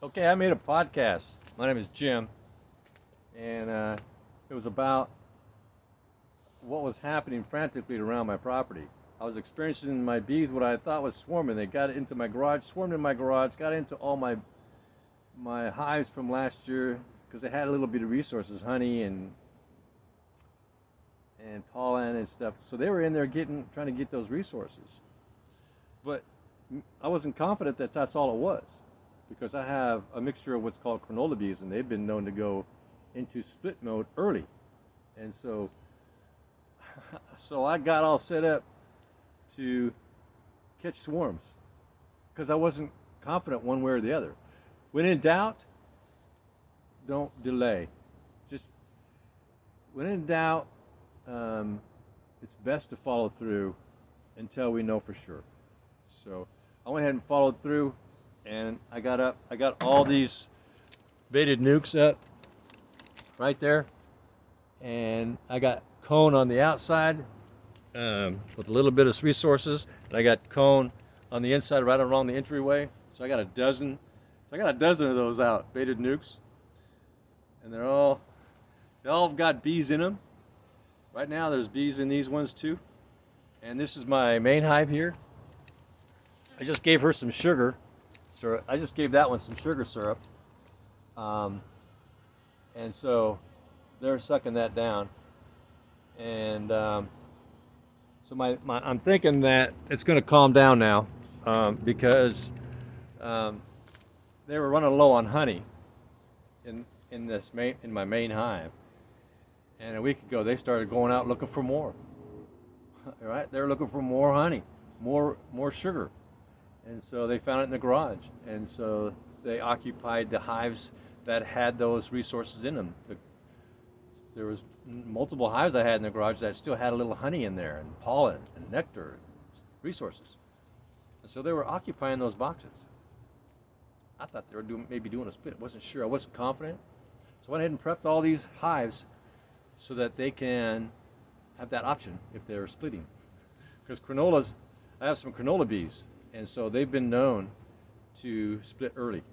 Okay, I made a podcast. My name is Jim, and it was about what was happening frantically around my property. I was experiencing my bees, what I thought was swarming. They got into my garage, swarmed in my garage, got into all my hives from last year because they had a little bit of resources, honey and pollen and stuff. So they were in there trying to get those resources. But I wasn't confident that that's all it was, because I have a mixture of what's called granola bees, and they've been known to go into split mode early. And so I got all set up to catch swarms because I wasn't confident one way or the other. When in doubt, don't delay. Just when in doubt, it's best to follow through until we know for sure. So I went ahead and followed through, and I got all these baited nukes up right there, and I got cone on the outside with a little bit of resources, and I got cone on the inside right along the entryway. So I got a dozen. So I got a dozen of those out, baited nukes, and they all got bees in them. Right now, there's bees in these ones too, and this is my main hive here. I just gave her some sugar syrup. I just gave that one some sugar syrup. And so they're sucking that down. And so I'm thinking that it's going to calm down now because they were running low on honey in my main hive. And a week ago, they started going out looking for more. Right? They're looking for more honey, more sugar. And so they found it in the garage. And so they occupied the hives that had those resources in them. There was multiple hives I had in the garage that still had a little honey in there, and pollen and nectar, and resources. And so they were occupying those boxes. I thought they were maybe doing a split. I wasn't sure. I wasn't confident. So I went ahead and prepped all these hives so that they can have that option if they're splitting. Because I have some granola bees, and so they've been known to split early.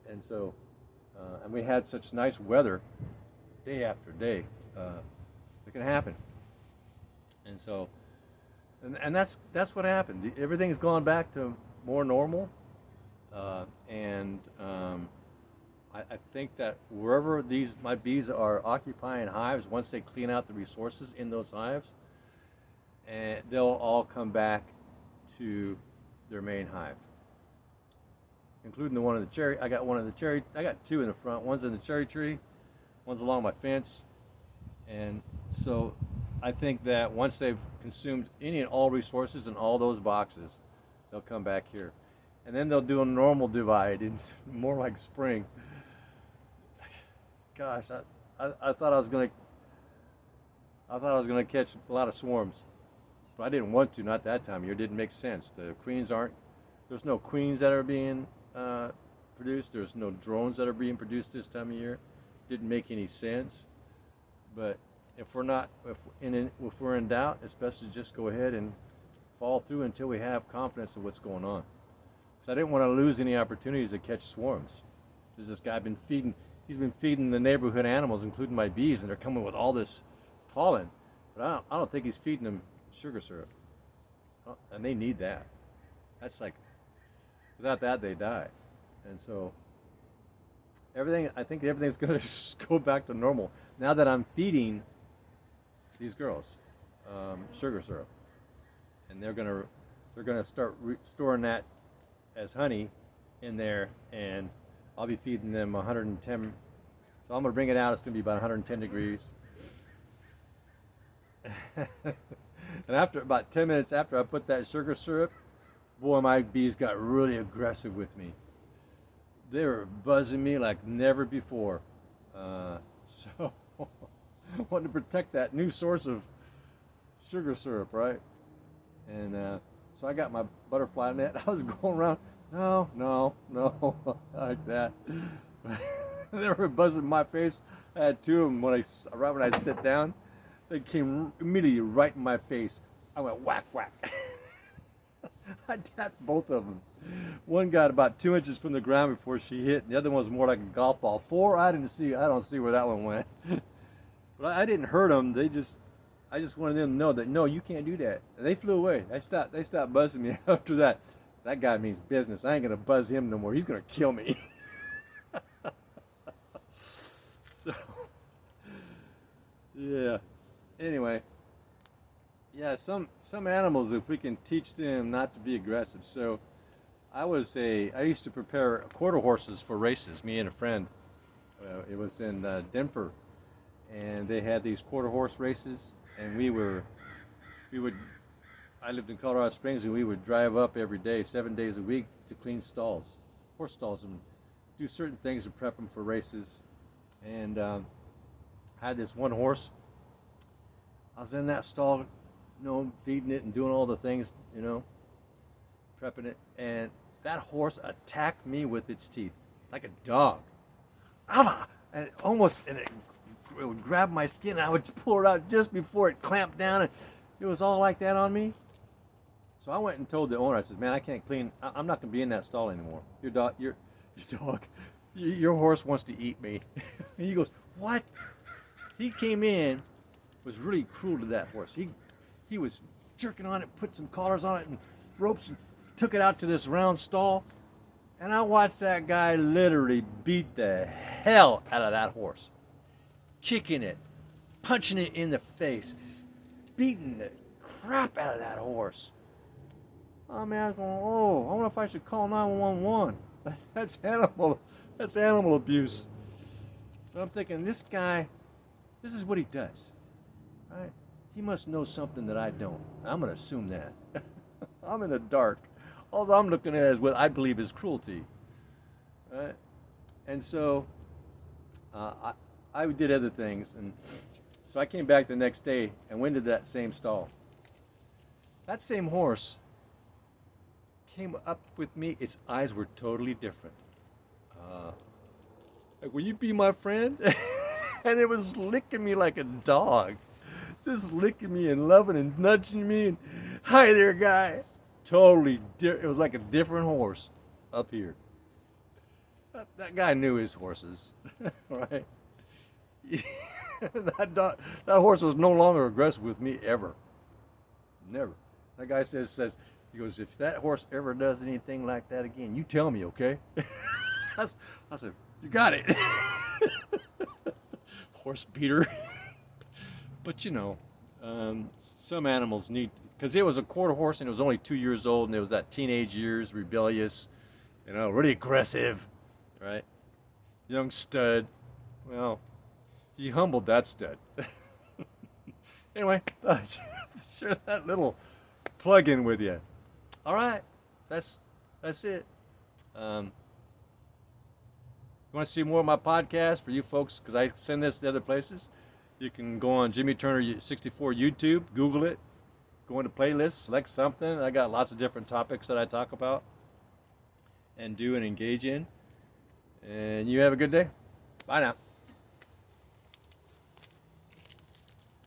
And so, and we had such nice weather day after day. It can happen. And so, and that's what happened. Everything's gone back to more normal. I think that wherever my bees are occupying hives, once they clean out the resources in those hives, and they'll all come back to their main hive, including the one in the cherry. I got two in the front. One's in the cherry tree, one's along my fence. And so I think that once they've consumed any and all resources in all those boxes, they'll come back here. And then they'll do a normal divide, it's more like spring. Gosh, I thought I was gonna catch a lot of swarms, but I didn't want to. Not that time of year. It didn't make sense. There's no queens that are being produced. There's no drones that are being produced this time of year. Didn't make any sense. But if we're in doubt, it's best to just go ahead and follow through until we have confidence of what's going on. Because I didn't want to lose any opportunities to catch swarms. There's this guy he's been feeding the neighborhood animals, including my bees, and they're coming with all this pollen. But I don't think he's feeding them sugar syrup. And they need that. That's like, without that, they die. And so I think everything's going to just go back to normal now that I'm feeding these girls sugar syrup. And they're going to start storing that as honey in there, and I'll be feeding them 110. So I'm going to bring it out. It's going to be about 110 degrees. And after about 10 minutes after I put that sugar syrup, boy, my bees got really aggressive with me. They were buzzing me like never before. So I wanted to protect that new source of sugar syrup, right? And so I got my butterfly net. I was going around, no, like that. They were buzzing my face. I had two of them right when I sit down. They came immediately right in my face. I went whack, whack. I tapped both of them. One got about 2 inches from the ground before she hit, and the other one was more like a golf ball. Four, I don't see where that one went. But I didn't hurt them. I just wanted them to know that no, you can't do that. And they flew away. They stopped buzzing me after that. That guy means business. I ain't gonna buzz him no more. He's gonna kill me. So, yeah. Anyway, yeah. Some animals, if we can teach them not to be aggressive. So, I used to prepare quarter horses for races. Me and a friend. It was in Denver, and they had these quarter horse races, and I lived in Colorado Springs, and we would drive up every day, 7 days a week, to clean stalls, horse stalls, and do certain things to prep them for races. And I had this one horse. I was in that stall, feeding it and doing all the things, prepping it. And that horse attacked me with its teeth, like a dog. And it would grab my skin, and I would pull it out just before it clamped down, and it was all like that on me. So I went and told the owner, I said, man, I can't clean, I'm not going to be in that stall anymore. Your horse wants to eat me. And he goes, what? He came in, was really cruel to that horse. He was jerking on it, put some collars on it and ropes, and took it out to this round stall. And I watched that guy literally beat the hell out of that horse. Kicking it, punching it in the face, beating the crap out of that horse. Oh man, I was going, I wonder if I should call 911. That's animal abuse. But I'm thinking, this guy, this is what he does, right? He must know something that I don't. I'm going to assume that. I'm in the dark. All I'm looking at is what I believe is cruelty, right? And so I did other things, and so I came back the next day and went to that same stall. That same horse came up with me. Its eyes were totally different. Like, will you be my friend? And it was licking me like a dog, just licking me and loving and nudging me. And hi there, guy. Totally different. It was like a different horse up here. That guy knew his horses, right? That horse was no longer aggressive with me ever. Never. That guy says, he goes, if that horse ever does anything like that again, you tell me, okay? I said, you got it. Horse beater. But some animals need, because it was a quarter horse and it was only 2 years old, and it was that teenage years, rebellious, really aggressive, right? Young stud. Well, he humbled that stud. Anyway, I'll share that little plug-in with you. All right, that's it. You want to see more of my podcast for you folks, because I send this to other places, you can go on Jimmy Turner 64 YouTube, Google it, go into playlists, select something. I got lots of different topics that I talk about and do and engage in. And you have a good day. Bye now.